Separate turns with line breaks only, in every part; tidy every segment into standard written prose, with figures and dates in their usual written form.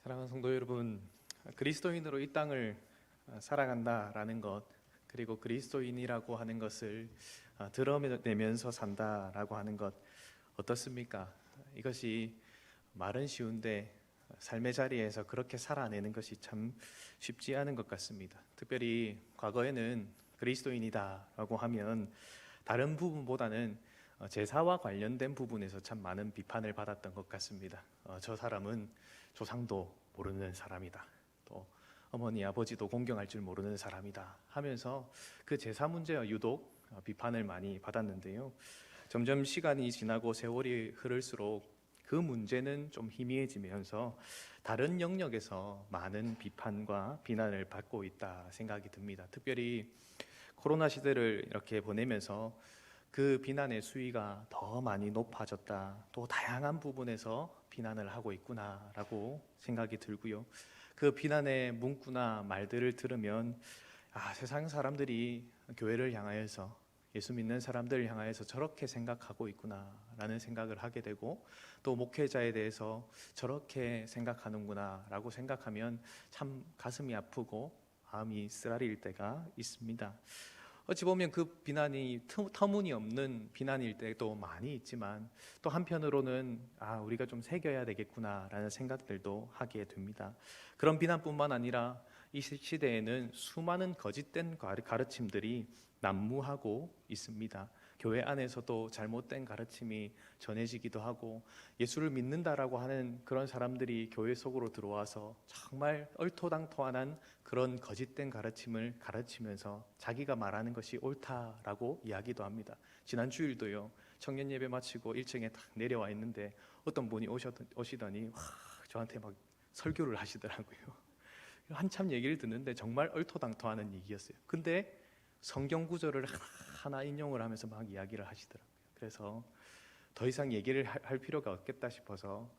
사랑하는 성도 여러분, 그리스도인으로 이 땅을 살아간다라는 것, 그리고 그리스도인이라고 하는 것을 드러내면서 산다라고 하는 것 어떻습니까? 이것이 말은 쉬운데 삶의 자리에서 그렇게 살아내는 것이 참 쉽지 않은 것 같습니다. 특별히 과거에는 그리스도인이다라고 하면 다른 부분보다는 제사와 관련된 부분에서 참 많은 비판을 받았던 것 같습니다. 저 사람은 조상도 모르는 사람이다. 또 어머니 아버지도 공경할 줄 모르는 사람이다 하면서 그 제사 문제와 유독 비판을 많이 받았는데요. 점점 시간이 지나고 세월이 흐를수록 그 문제는 좀 희미해지면서 다른 영역에서 많은 비판과 비난을 받고 있다 생각이 듭니다. 특별히 코로나 시대를 이렇게 보내면서 그 비난의 수위가 더 많이 높아졌다. 또 다양한 부분에서 비난을 하고 있구나라고 생각이 들고요. 그 비난의 문구나 말들을 들으면 세상 사람들이 교회를 향하여서 예수 믿는 사람들을 향하여서 저렇게 생각하고 있구나라는 생각을 하게 되고, 또 목회자에 대해서 저렇게 생각하는구나라고 생각하면 참 가슴이 아프고 마음이 쓰라릴 때가 있습니다. 어찌 보면 그 비난이 터무니없는 비난일 때도 많이 있지만, 또 한편으로는 우리가 좀 새겨야 되겠구나라는 생각들도 하게 됩니다. 그런 비난뿐만 아니라 이 시대에는 수많은 거짓된 가르침들이 난무하고 있습니다. 교회 안에서도 잘못된 가르침이 전해지기도 하고, 예수를 믿는다라고 하는 그런 사람들이 교회 속으로 들어와서 정말 얼토당토한 그런 거짓된 가르침을 가르치면서 자기가 말하는 것이 옳다라고 이야기도 합니다. 지난 주일도요, 청년 예배 마치고 1층에 딱 내려와 있는데 어떤 분이 오시더니 저한테 막 설교를 하시더라고요. 한참 얘기를 듣는데 정말 얼토당토하는 얘기였어요. 근데 성경 구절을 하나 인용을 하면서 막 이야기를 하시더라고요. 그래서 더 이상 얘기를 할 필요가 없겠다 싶어서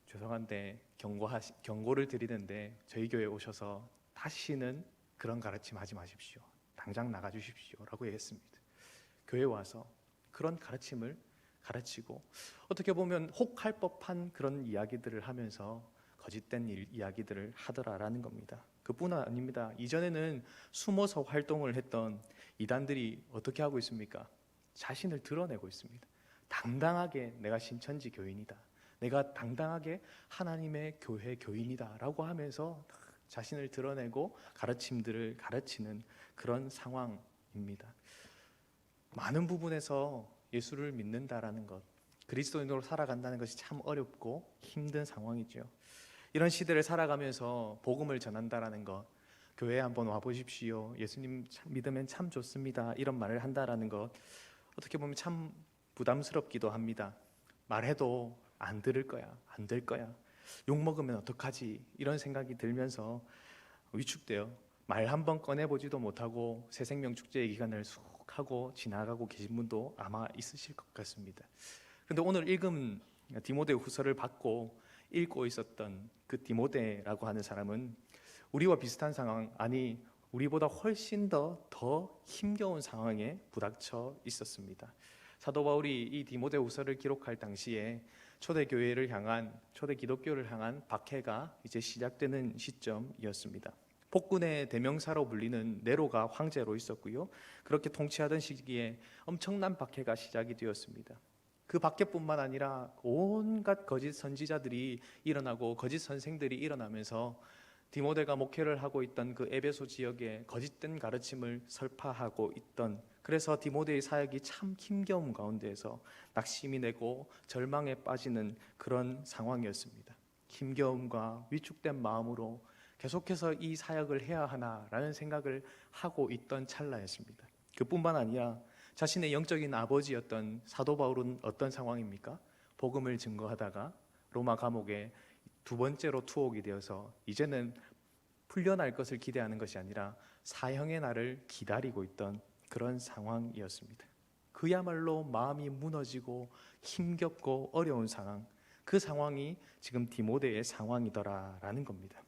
죄송한데 경고를 드리는데 저희 교회에 오셔서 다시는 그런 가르침 하지 마십시오. 당장 나가 주십시오 라고 얘기했습니다. 교회에 와서 그런 가르침을 가르치고, 어떻게 보면 혹할 법한 그런 이야기들을 하면서 거짓된 이야기들을 하더라라는 겁니다. 그뿐 아닙니다. 이전에는 숨어서 활동을 했던 이단들이 어떻게 하고 있습니까? 자신을 드러내고 있습니다. 당당하게 내가 신천지 교인이다, 내가 당당하게 하나님의 교회 교인이다 라고 하면서 자신을 드러내고 가르침들을 가르치는 그런 상황입니다. 많은 부분에서 예수를 믿는다라는 것, 그리스도인으로 살아간다는 것이 참 어렵고 힘든 상황이죠. 이런 시대를 살아가면서 복음을 전한다라는 것, 교회에 한번 와보십시오, 예수님 믿으면 참 좋습니다, 이런 말을 한다라는 것, 어떻게 보면 참 부담스럽기도 합니다. 말해도 안 들을 거야, 안 될 거야, 욕먹으면 어떡하지, 이런 생각이 들면서 위축돼요. 말 한 번 꺼내보지도 못하고 새생명 축제의 기간을 쑥 하고 지나가고 계신 분도 아마 있으실 것 같습니다. 그런데 오늘 읽은 디모데 후서를 받고 읽고 있었던 그 디모데라고 하는 사람은 우리와 비슷한 상황, 아니 우리보다 훨씬 더 힘겨운 상황에 부닥쳐 있었습니다. 사도 바울이 이 디모데 후서를 기록할 당시에 초대 기독교를 향한 박해가 이제 시작되는 시점이었습니다. 폭군의 대명사로 불리는 네로가 황제로 있었고요. 그렇게 통치하던 시기에 엄청난 박해가 시작이 되었습니다. 그 박해뿐만 아니라 온갖 거짓 선지자들이 일어나고 거짓 선생들이 일어나면서 디모데가 목회를 하고 있던 그 에베소 지역에 거짓된 가르침을 설파하고 있던, 그래서 디모데의 사역이 참 힘겨운 가운데에서 낙심이 내고 절망에 빠지는 그런 상황이었습니다. 힘겨움과 위축된 마음으로 계속해서 이 사역을 해야 하나라는 생각을 하고 있던 찰나였습니다. 그뿐만 아니라 자신의 영적인 아버지였던 사도 바울은 어떤 상황입니까? 복음을 증거하다가 로마 감옥에 두 번째로 투옥이 되어서 이제는 풀려날 것을 기대하는 것이 아니라 사형의 날을 기다리고 있던 그런 상황이었습니다. 그야말로 마음이 무너지고 힘겹고 어려운 상황, 그 상황이 지금 디모데의 상황이더라라는 겁니다.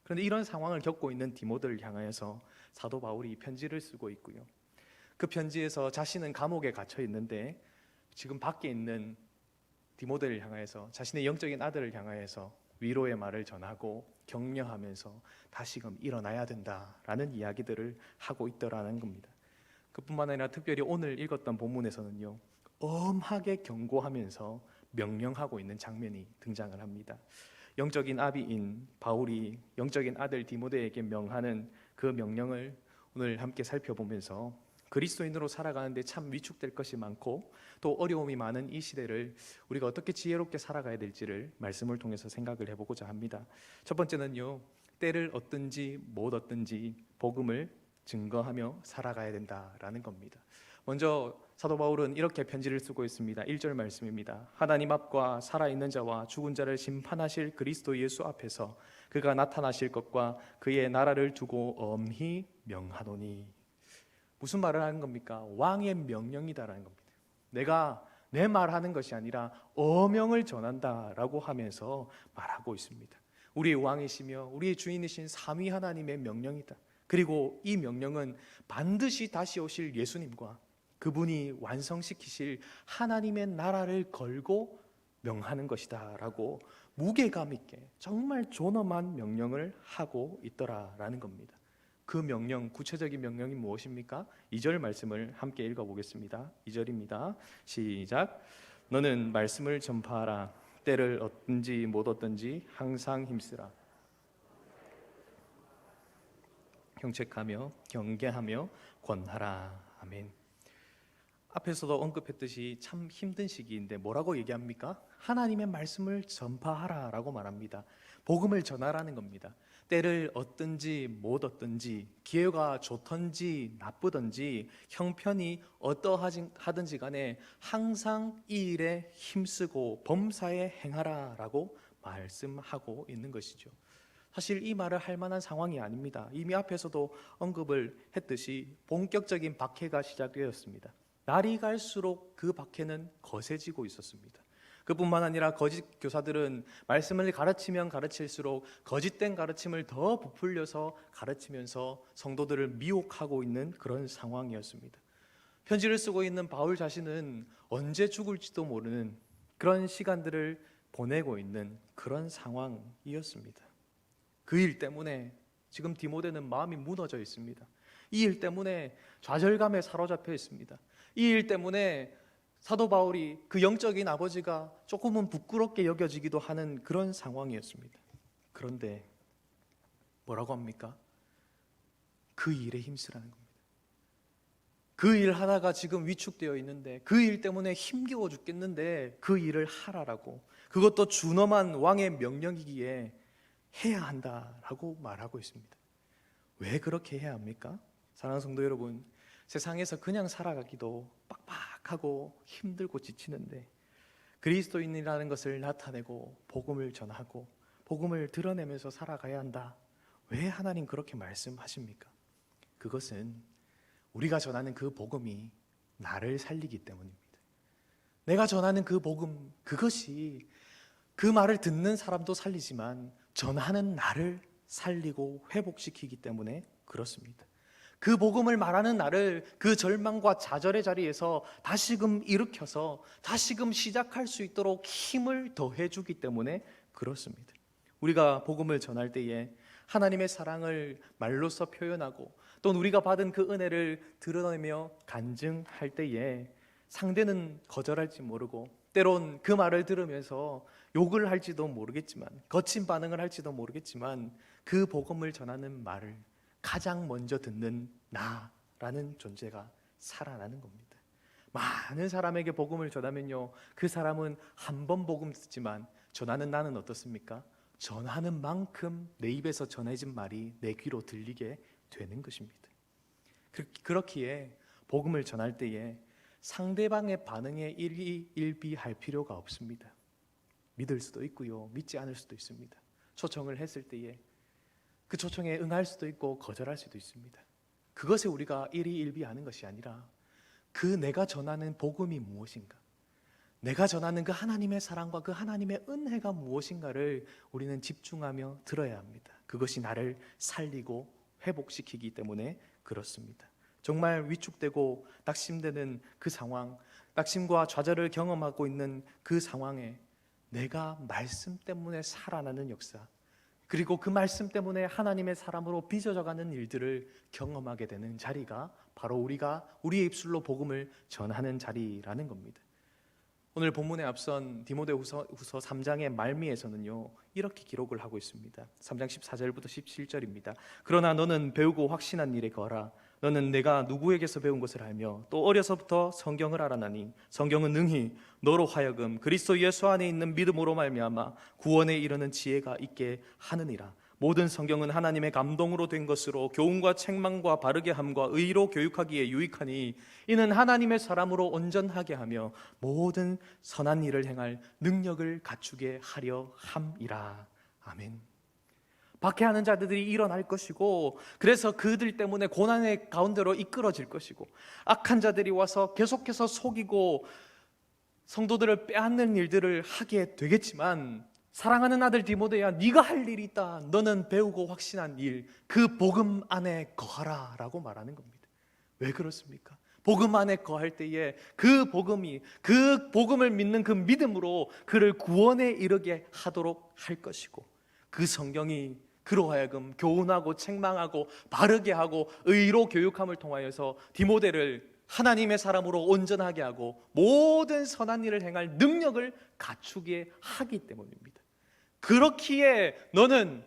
그런데 이런 상황을 겪고 있는 디모데를 향하여서 사도 바울이 편지를 쓰고 있고요. 그 편지에서 자신은 감옥에 갇혀 있는데 지금 밖에 있는 디모데를 향하여서, 자신의 영적인 아들을 향하여서 위로의 말을 전하고 격려하면서 다시금 일어나야 된다라는 이야기들을 하고 있더라는 겁니다. 그뿐만 아니라 특별히 오늘 읽었던 본문에서는요, 엄하게 경고하면서 명령하고 있는 장면이 등장을 합니다. 영적인 아비인 바울이 영적인 아들 디모데에게 명하는 그 명령을 오늘 함께 살펴보면서 그리스도인으로 살아가는데 참 위축될 것이 많고 또 어려움이 많은 이 시대를 우리가 어떻게 지혜롭게 살아가야 될지를 말씀을 통해서 생각을 해보고자 합니다. 첫 번째는요, 때를 얻든지 못 얻든지 복음을 증거하며 살아가야 된다라는 겁니다. 먼저 사도 바울은 이렇게 편지를 쓰고 있습니다. 1절 말씀입니다. 하나님 앞과 살아있는 자와 죽은 자를 심판하실 그리스도 예수 앞에서 그가 나타나실 것과 그의 나라를 두고 엄히 명하노니. 무슨 말을 하는 겁니까? 왕의 명령이다라는 겁니다. 내가 내 말하는 것이 아니라 어명을 전한다라고 하면서 말하고 있습니다. 우리의 왕이시며 우리의 주인이신 삼위 하나님의 명령이다. 그리고 이 명령은 반드시 다시 오실 예수님과 그분이 완성시키실 하나님의 나라를 걸고 명하는 것이다 라고 무게감 있게 정말 존엄한 명령을 하고 있더라라는 겁니다. 그 명령, 구체적인 명령이 무엇입니까? 2절 말씀을 함께 읽어보겠습니다. 2절입니다. 시작. 너는 말씀을 전파하라. 때를 얻든지 못 얻든지 항상 힘쓰라. 경책하며 경계하며 권하라. 아멘. 앞에서도 언급했듯이 참 힘든 시기인데 뭐라고 얘기합니까? 하나님의 말씀을 전파하라 라고 말합니다. 복음을 전하라는 겁니다. 때를 얻든지 못 얻든지, 기회가 좋든지 나쁘든지, 형편이 어떠하든지 간에 항상 이 일에 힘쓰고 범사에 행하라 라고 말씀하고 있는 것이죠. 사실 이 말을 할 만한 상황이 아닙니다. 이미 앞에서도 언급을 했듯이 본격적인 박해가 시작되었습니다. 날이 갈수록 그 박해는 거세지고 있었습니다. 그뿐만 아니라 거짓 교사들은 말씀을 가르치면 가르칠수록 거짓된 가르침을 더 부풀려서 가르치면서 성도들을 미혹하고 있는 그런 상황이었습니다. 편지를 쓰고 있는 바울 자신은 언제 죽을지도 모르는 그런 시간들을 보내고 있는 그런 상황이었습니다. 그 일 때문에 지금 디모데는 마음이 무너져 있습니다. 이 일 때문에 좌절감에 사로잡혀 있습니다. 이 일 때문에 사도 바울이 그 영적인 아버지가 조금은 부끄럽게 여겨지기도 하는 그런 상황이었습니다. 그런데 뭐라고 합니까? 그 일에 힘쓰라는 겁니다. 그 일 하다가 지금 위축되어 있는데, 그 일 때문에 힘겨워 죽겠는데 그 일을 하라라고, 그것도 준엄한 왕의 명령이기에 해야 한다라고 말하고 있습니다. 왜 그렇게 해야 합니까? 사랑하는 성도 여러분, 세상에서 그냥 살아가기도 빡빡하고 힘들고 지치는데 그리스도인이라는 것을 나타내고 복음을 전하고 복음을 드러내면서 살아가야 한다. 왜 하나님 그렇게 말씀하십니까? 그것은 우리가 전하는 그 복음이 나를 살리기 때문입니다. 내가 전하는 그 복음, 그것이 그 말을 듣는 사람도 살리지만 전하는 나를 살리고 회복시키기 때문에 그렇습니다. 그 복음을 말하는 나를 그 절망과 좌절의 자리에서 다시금 일으켜서 다시금 시작할 수 있도록 힘을 더해주기 때문에 그렇습니다. 우리가 복음을 전할 때에 하나님의 사랑을 말로써 표현하고 또 우리가 받은 그 은혜를 드러내며 간증할 때에 상대는 거절할지 모르고 때론 그 말을 들으면서 욕을 할지도 모르겠지만, 거친 반응을 할지도 모르겠지만, 그 복음을 전하는 말을 가장 먼저 듣는 나라는 존재가 살아나는 겁니다. 많은 사람에게 복음을 전하면요, 그 사람은 한 번 복음 듣지만 전하는 나는 어떻습니까? 전하는 만큼 내 입에서 전해진 말이 내 귀로 들리게 되는 것입니다. 그렇기에 복음을 전할 때에 상대방의 반응에 일희일비할 필요가 없습니다. 믿을 수도 있고요, 믿지 않을 수도 있습니다. 초청을 했을 때에 그 초청에 응할 수도 있고 거절할 수도 있습니다. 그것에 우리가 일희일비하는 것이 아니라 그 내가 전하는 복음이 무엇인가, 내가 전하는 그 하나님의 사랑과 그 하나님의 은혜가 무엇인가를 우리는 집중하며 들어야 합니다. 그것이 나를 살리고 회복시키기 때문에 그렇습니다. 정말 위축되고 낙심되는 그 상황, 낙심과 좌절을 경험하고 있는 그 상황에 내가 말씀 때문에 살아나는 역사, 그리고 그 말씀 때문에 하나님의 사람으로 빚어져가는 일들을 경험하게 되는 자리가 바로 우리가 우리의 입술로 복음을 전하는 자리라는 겁니다. 오늘 본문에 앞선 디모데후서 3장의 말미에서는요, 이렇게 기록을 하고 있습니다. 3장 14절부터 17절입니다. 그러나 너는 배우고 확신한 일에 거하라. 너는 내가 누구에게서 배운 것을 알며 또 어려서부터 성경을 알아나니 성경은 능히 너로 하여금 그리스도 예수 안에 있는 믿음으로 말미암아 구원에 이르는 지혜가 있게 하느니라. 모든 성경은 하나님의 감동으로 된 것으로 교훈과 책망과 바르게 함과 의로 교육하기에 유익하니 이는 하나님의 사람으로 온전하게 하며 모든 선한 일을 행할 능력을 갖추게 하려 함이라. 아멘. 박해하는 자들이 일어날 것이고, 그래서 그들 때문에 고난의 가운데로 이끌어질 것이고, 악한 자들이 와서 계속해서 속이고 성도들을 빼앗는 일들을 하게 되겠지만, 사랑하는 아들 디모데야, 네가 할 일이 있다. 너는 배우고 확신한 일, 그 복음 안에 거하라 라고 말하는 겁니다. 왜 그렇습니까? 복음 안에 거할 때에 그 복음을 믿는 그 믿음으로 그를 구원에 이르게 하도록 할 것이고, 그 성경이 그로 하여금 교훈하고 책망하고 바르게 하고 의로 교육함을 통하여서 디모데를 하나님의 사람으로 온전하게 하고 모든 선한 일을 행할 능력을 갖추게 하기 때문입니다. 그렇기에 너는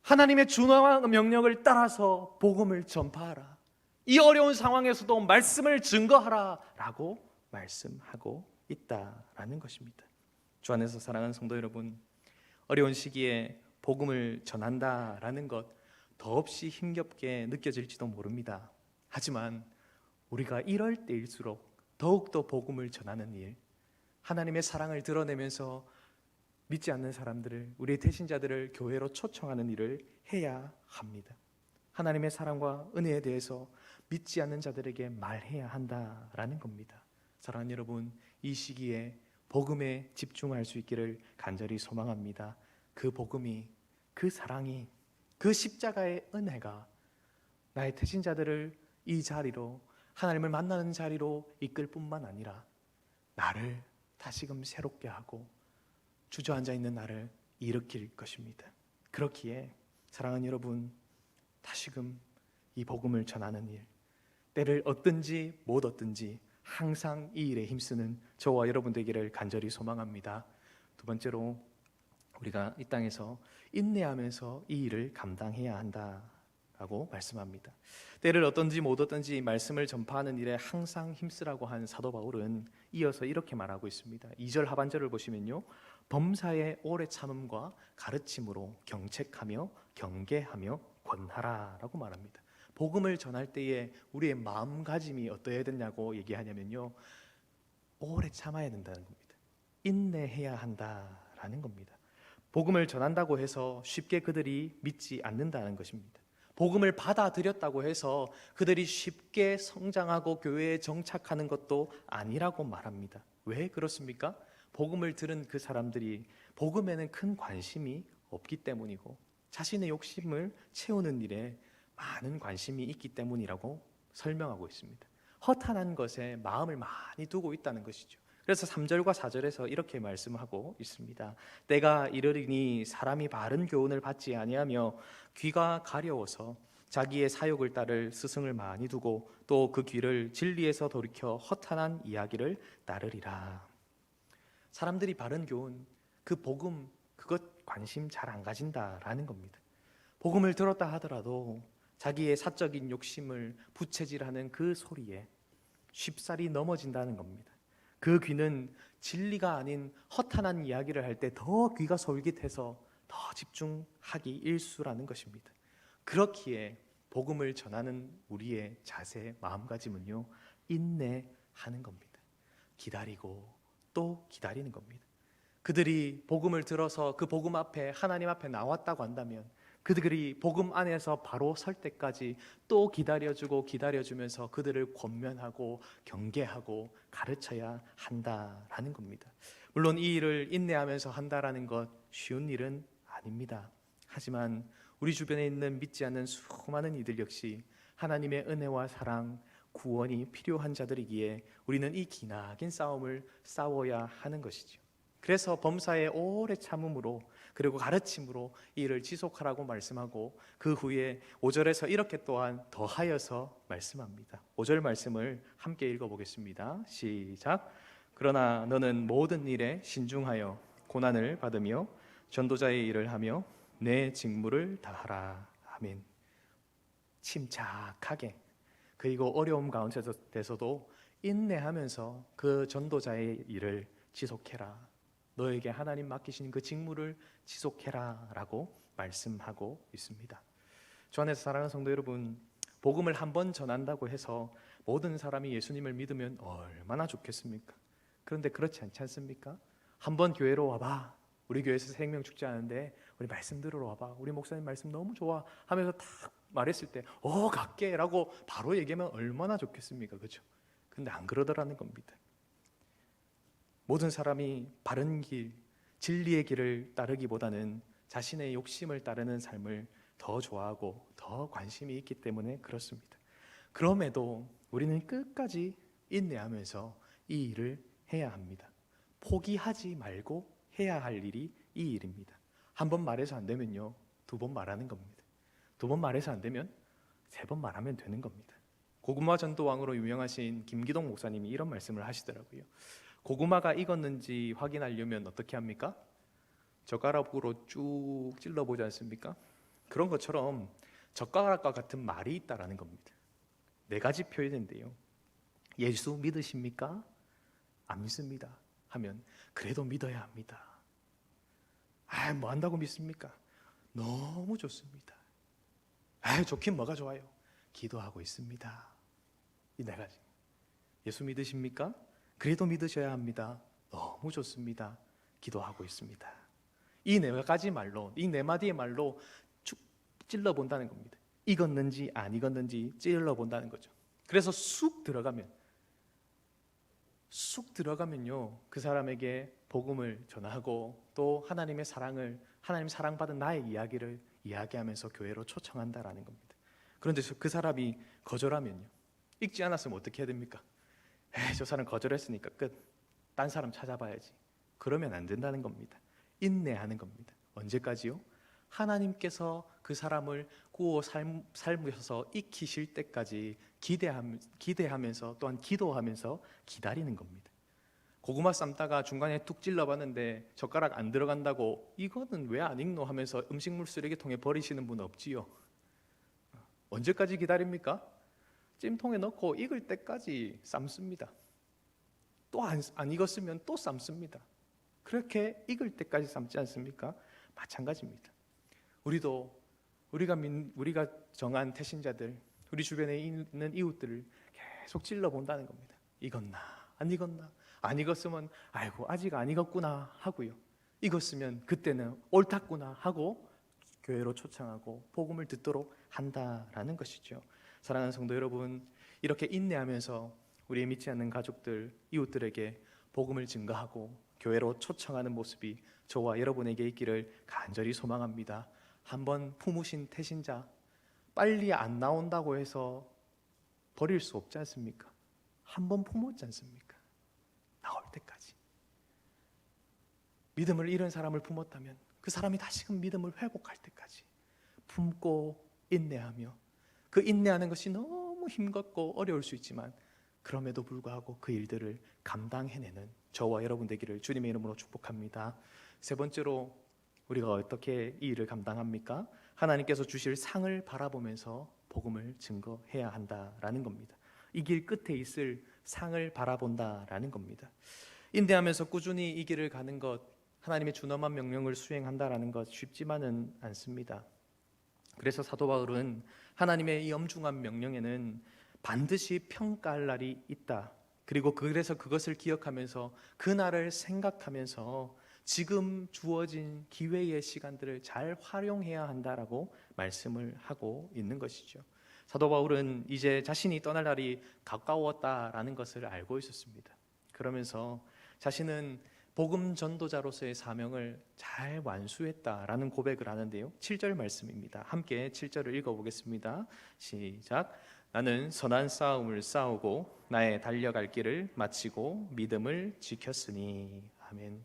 하나님의 준엄한 명령을 따라서 복음을 전파하라. 이 어려운 상황에서도 말씀을 증거하라 라고 말씀하고 있다라는 것입니다. 주 안에서 사랑하는 성도 여러분, 어려운 시기에 복음을 전한다라는 것 더없이 힘겹게 느껴질지도 모릅니다. 하지만 우리가 이럴 때일수록 더욱더 복음을 전하는 일, 하나님의 사랑을 드러내면서 믿지 않는 사람들을, 우리의 태신자들을 교회로 초청하는 일을 해야 합니다. 하나님의 사랑과 은혜에 대해서 믿지 않는 자들에게 말해야 한다라는 겁니다. 사랑하는 여러분, 이 시기에 복음에 집중할 수 있기를 간절히 소망합니다. 그 복음이, 그 사랑이, 그 십자가의 은혜가 나의 태신자들을 이 자리로, 하나님을 만나는 자리로 이끌 뿐만 아니라 나를 다시금 새롭게 하고 주저앉아 있는 나를 일으킬 것입니다. 그렇기에 사랑하는 여러분, 다시금 이 복음을 전하는 일, 때를 얻든지 못 얻든지 항상 이 일에 힘쓰는 저와 여러분 되기를 간절히 소망합니다. 두 번째로, 우리가 이 땅에서 인내하면서 이 일을 감당해야 한다라고 말씀합니다. 때를 얻든지 못 얻든지 말씀을 전파하는 일에 항상 힘쓰라고 한 사도 바울은 이어서 이렇게 말하고 있습니다. 2절 하반절을 보시면요, 범사의 오래 참음과 가르침으로 경책하며 경계하며 권하라 라고 말합니다. 복음을 전할 때에 우리의 마음가짐이 어떠해야 되냐고 얘기하냐면요, 오래 참아야 된다는 겁니다. 인내해야 한다라는 겁니다. 복음을 전한다고 해서 쉽게 그들이 믿지 않는다는 것입니다. 복음을 받아들였다고 해서 그들이 쉽게 성장하고 교회에 정착하는 것도 아니라고 말합니다. 왜 그렇습니까? 복음을 들은 그 사람들이 복음에는 큰 관심이 없기 때문이고 자신의 욕심을 채우는 일에 많은 관심이 있기 때문이라고 설명하고 있습니다. 허탄한 것에 마음을 많이 두고 있다는 것이죠. 그래서 3절과 4절에서 이렇게 말씀하고 있습니다. 때가 이르리니 사람이 바른 교훈을 받지 아니하며 귀가 가려워서 자기의 사욕을 따를 스승을 많이 두고 또 그 귀를 진리에서 돌이켜 허탄한 이야기를 따르리라. 사람들이 바른 교훈, 그 복음, 그것 관심 잘 안 가진다라는 겁니다. 복음을 들었다 하더라도 자기의 사적인 욕심을 부채질하는 그 소리에 쉽사리 넘어진다는 겁니다. 그 귀는 진리가 아닌 허탄한 이야기를 할 때 더 귀가 솔깃해서 더 집중하기 일쑤라는 것입니다. 그렇기에 복음을 전하는 우리의 자세, 마음가짐은요, 인내하는 겁니다. 기다리고 또 기다리는 겁니다. 그들이 복음을 들어서 그 복음 앞에, 하나님 앞에 나왔다고 한다면 그들이 복음 안에서 바로 설 때까지 또 기다려주고 기다려주면서 그들을 권면하고 경계하고 가르쳐야 한다라는 겁니다. 물론 이 일을 인내하면서 한다라는 것 쉬운 일은 아닙니다. 하지만 우리 주변에 있는 믿지 않는 수많은 이들 역시 하나님의 은혜와 사랑, 구원이 필요한 자들이기에 우리는 이 기나긴 싸움을 싸워야 하는 것이죠. 그래서 범사에 오래 참음으로 그리고 가르침으로 이 일을 지속하라고 말씀하고 그 후에 5절에서 이렇게 또한 더하여서 말씀합니다. 5절 말씀을 함께 읽어보겠습니다. 시작. 그러나 너는 모든 일에 신중하여 고난을 받으며 전도자의 일을 하며 내 직무를 다하라. 아멘. 침착하게 그리고 어려움 가운데서도 인내하면서 그 전도자의 일을 지속해라. 너에게 하나님 맡기신 그 직무를 지속해라 라고 말씀하고 있습니다. 주 안에서 사랑하는 성도 여러분, 복음을 한번 전한다고 해서 모든 사람이 예수님을 믿으면 얼마나 좋겠습니까? 그런데 그렇지 않지 않습니까? 한번 교회로 와봐. 우리 교회에서 생명축제 하는데 우리 말씀 들으러 와봐. 우리 목사님 말씀 너무 좋아 하면서 딱 말했을 때 갈게 라고 바로 얘기하면 얼마나 좋겠습니까? 그렇죠? 근데 안 그러더라는 겁니다. 모든 사람이 바른 길, 진리의 길을 따르기보다는 자신의 욕심을 따르는 삶을 더 좋아하고 더 관심이 있기 때문에 그렇습니다. 그럼에도 우리는 끝까지 인내하면서 이 일을 해야 합니다. 포기하지 말고 해야 할 일이 이 일입니다. 한 번 말해서 안 되면요, 2번 말하는 겁니다. 2번 말해서 안 되면 3번 말하면 되는 겁니다. 고구마 전도왕으로 유명하신 김기동 목사님이 이런 말씀을 하시더라고요. 고구마가 익었는지 확인하려면 어떻게 합니까? 젓가락으로 쭉 찔러보지 않습니까? 그런 것처럼 젓가락과 같은 말이 있다라는 겁니다. 4가지 표현인데요. 예수 믿으십니까? 안 믿습니다 하면 그래도 믿어야 합니다. 뭐 한다고 믿습니까? 너무 좋습니다. 좋긴 뭐가 좋아요? 기도하고 있습니다. 이 4가지. 예수 믿으십니까? 그래도 믿으셔야 합니다. 너무 좋습니다. 기도하고 있습니다. 이 4가지 말로, 이 4마디의 말로 쭉 찔러본다는 겁니다. 익었는지 안 익었는지 찔러본다는 거죠. 그래서 쑥 들어가면요, 그 사람에게 복음을 전하고 또 하나님의 사랑을, 하나님 사랑받은 나의 이야기를 이야기하면서 교회로 초청한다라는 겁니다. 그런데 그 사람이 거절하면요, 읽지 않았으면 어떻게 해야 됩니까? 저 사람 거절했으니까 끝. 딴 사람 찾아봐야지. 그러면 안 된다는 겁니다. 인내하는 겁니다. 언제까지요? 하나님께서 그 사람을 구워 삶으셔서 익히실 때까지 기대하면서 또한 기도하면서 기다리는 겁니다. 고구마 삶다가 중간에 툭 찔러봤는데 젓가락 안 들어간다고 이거는 왜 안 익노 하면서 음식물 쓰레기통에 버리시는 분 없지요? 언제까지 기다립니까? 찜통에 넣고 익을 때까지 삶습니다. 또 안 익었으면 또 삶습니다. 그렇게 익을 때까지 삶지 않습니까? 마찬가지입니다. 우리가 정한 태신자들, 우리 주변에 있는 이웃들을 계속 찔러본다는 겁니다. 익었나 안 익었나? 안 익었으면 아직 안 익었구나 하고요, 익었으면 그때는 옳았구나 하고 교회로 초청하고 복음을 듣도록 한다라는 것이죠. 사랑하는 성도 여러분, 이렇게 인내하면서 우리의 믿지 않는 가족들, 이웃들에게 복음을 증거하고 교회로 초청하는 모습이 저와 여러분에게 있기를 간절히 소망합니다. 한번 품으신 태신자, 빨리 안 나온다고 해서 버릴 수 없지 않습니까? 한번 품었지 않습니까? 나올 때까지. 믿음을 잃은 사람을 품었다면 그 사람이 다시금 믿음을 회복할 때까지 품고 인내하며, 그 인내하는 것이 너무 힘겹고 어려울 수 있지만 그럼에도 불구하고 그 일들을 감당해내는 저와 여러분 되기를 주님의 이름으로 축복합니다. 3번째로 우리가 어떻게 이 일을 감당합니까? 하나님께서 주실 상을 바라보면서 복음을 증거해야 한다라는 겁니다. 이 길 끝에 있을 상을 바라본다라는 겁니다. 인내하면서 꾸준히 이 길을 가는 것, 하나님의 준엄한 명령을 수행한다라는 것 쉽지만은 않습니다. 그래서 사도 바울은 하나님의 이 엄중한 명령에는 반드시 평가할 날이 있다. 그리고 그래서 그것을 기억하면서 그 날을 생각하면서 지금 주어진 기회의 시간들을 잘 활용해야 한다라고 말씀을 하고 있는 것이죠. 사도 바울은 이제 자신이 떠날 날이 가까웠다라는 것을 알고 있었습니다. 그러면서 자신은 복음 전도자로서의 사명을 잘 완수했다라는 고백을 하는데요, 7절 말씀입니다. 함께 7절을 읽어보겠습니다. 시작. 나는 선한 싸움을 싸우고 나의 달려갈 길을 마치고 믿음을 지켰으니. 아멘.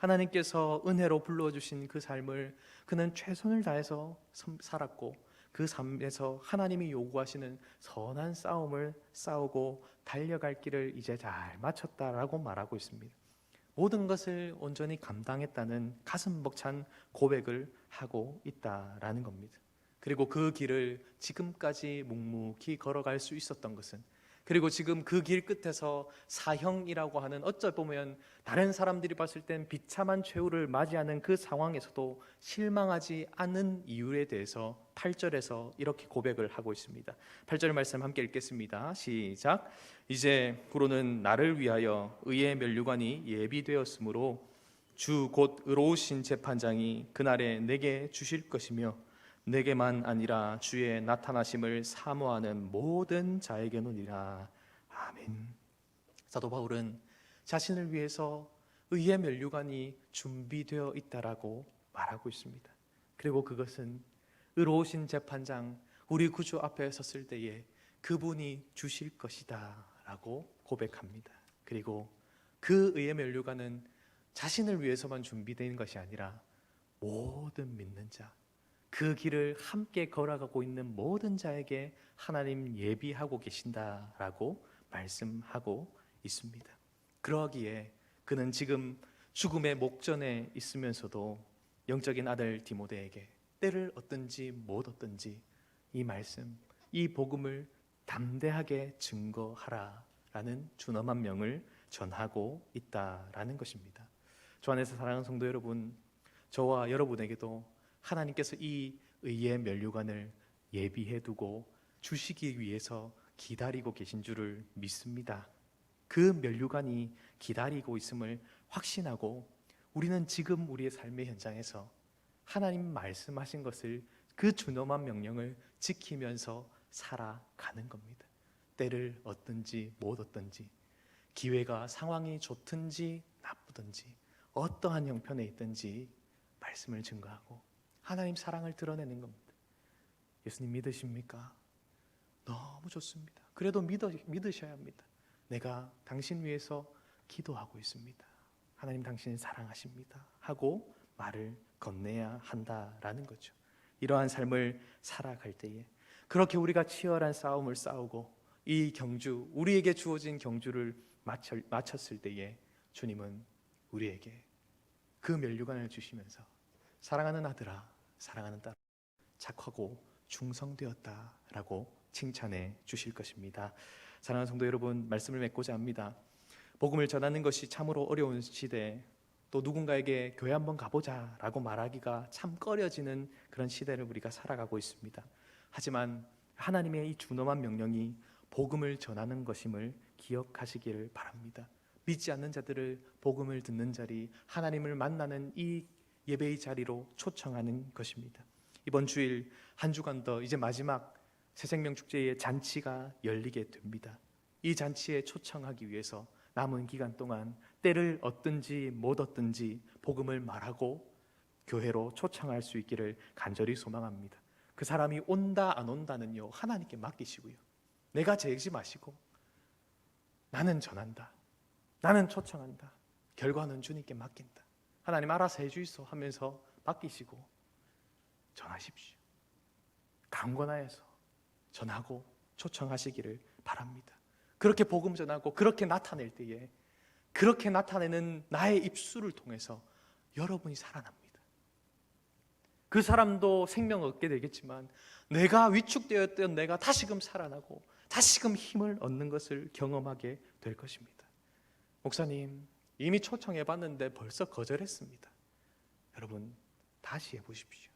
하나님께서 은혜로 불러주신 그 삶을 그는 최선을 다해서 살았고, 그 삶에서 하나님이 요구하시는 선한 싸움을 싸우고 달려갈 길을 이제 잘 마쳤다라고 말하고 있습니다. 모든 것을 온전히 감당했다는 가슴 벅찬 고백을 하고 있다라는 겁니다. 그리고 그 길을 지금까지 묵묵히 걸어갈 수 있었던 것은, 그리고 지금 그 길 끝에서 사형이라고 하는, 어찌 보면 다른 사람들이 봤을 땐 비참한 최후를 맞이하는 그 상황에서도 실망하지 않은 이유에 대해서 8절에서 이렇게 고백을 하고 있습니다. 8절 말씀 함께 읽겠습니다. 시작. 이제 후로는 나를 위하여 의의 면류관이 예비되었으므로 주 곧 의로우신 재판장이 그날에 내게 주실 것이며, 내게만 아니라 주의 나타나심을 사모하는 모든 자에게노니라. 아멘. 사도 바울은 자신을 위해서 의의 면류관이 준비되어 있다라고 말하고 있습니다. 그리고 그것은 의로우신 재판장, 우리 구주 앞에 섰을 때에 그분이 주실 것이다 라고 고백합니다. 그리고 그 의의 면류관은 자신을 위해서만 준비된 것이 아니라 모든 믿는 자, 그 길을 함께 걸어가고 있는 모든 자에게 하나님 예비하고 계신다라고 말씀하고 있습니다. 그러기에 그는 지금 죽음의 목전에 있으면서도 영적인 아들 디모데에게 때를 얻든지 못 얻든지 이 말씀, 이 복음을 담대하게 증거하라라는 준엄한 명을 전하고 있다라는 것입니다. 주 안에서 사랑하는 성도 여러분, 저와 여러분에게도 하나님께서 이 의의 면류관을 예비해 두고 주시기 위해서 기다리고 계신 줄을 믿습니다. 그 면류관이 기다리고 있음을 확신하고 우리는 지금 우리의 삶의 현장에서 하나님 말씀하신 것을, 그 준엄한 명령을 지키면서 살아가는 겁니다. 때를 얻든지 못 얻든지, 기회가 상황이 좋든지 나쁘든지, 어떠한 형편에 있든지 말씀을 증거하고 하나님 사랑을 드러내는 겁니다. 예수님 믿으십니까? 너무 좋습니다. 그래도 믿으셔야 합니다. 내가 당신 위해서 기도하고 있습니다. 하나님 당신을 사랑하십니다 하고 말을 건네야 한다라는 거죠. 이러한 삶을 살아갈 때에 그렇게 우리가 치열한 싸움을 싸우고 이 경주, 우리에게 주어진 경주를 마쳤을 때에 주님은 우리에게 그 면류관을 주시면서 사랑하는 아들아, 사랑하는 딸, 착하고 충성되었다라고 칭찬해 주실 것입니다. 사랑하는 성도 여러분, 말씀을 맺고자 합니다. 복음을 전하는 것이 참으로 어려운 시대, 또 누군가에게 교회 한번 가보자 라고 말하기가 참 꺼려지는 그런 시대를 우리가 살아가고 있습니다. 하지만 하나님의 이 준엄한 명령이 복음을 전하는 것임을 기억하시기를 바랍니다. 믿지 않는 자들을 복음을 듣는 자리, 하나님을 만나는 이 예배의 자리로 초청하는 것입니다. 이번 주일 한 주간 더 이제 마지막 새생명축제의 잔치가 열리게 됩니다. 이 잔치에 초청하기 위해서 남은 기간 동안 때를 얻든지 못 얻든지 복음을 말하고 교회로 초청할 수 있기를 간절히 소망합니다. 그 사람이 온다 안 온다는요, 하나님께 맡기시고요, 내가 재지 마시고 나는 전한다, 나는 초청한다, 결과는 주님께 맡긴다, 하나님 알아서 해주이소 하면서 맡기시고 전하십시오. 강권하여서 전하고 초청하시기를 바랍니다. 그렇게 복음 전하고 그렇게 나타낼 때에, 그렇게 나타내는 나의 입술을 통해서 여러분이 살아납니다. 그 사람도 생명 얻게 되겠지만 내가 위축되었던 내가 다시금 살아나고 다시금 힘을 얻는 것을 경험하게 될 것입니다. 목사님, 이미 초청해 봤는데 벌써 거절했습니다. 여러분, 다시 해보십시오.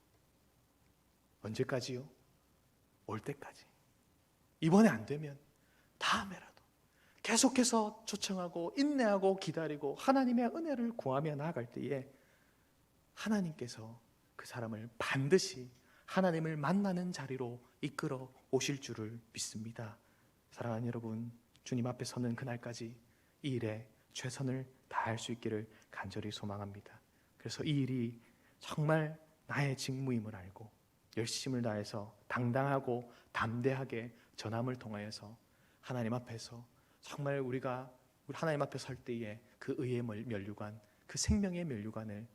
언제까지요? 올 때까지. 이번에 안 되면 다음에라도 계속해서 초청하고 인내하고 기다리고 하나님의 은혜를 구하며 나아갈 때에 하나님께서 그 사람을 반드시 하나님을 만나는 자리로 이끌어 오실 줄을 믿습니다. 사랑하는 여러분, 주님 앞에 서는 그날까지 이 일에 최선을 다할 수 있기를 간절히 소망합니다. 그래서 이 일이 정말 나의 직무임을 알고 열심을 다해서 당당하고 담대하게 전함을 통하여서 하나님 앞에서 정말 우리가 하나님 앞에 설 때에 그 의의 면류관, 그 생명의 면류관을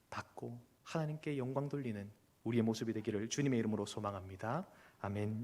받고 하나님께 영광 돌리는 우리의 모습이 되기를 주님의 이름으로 소망합니다. 아멘.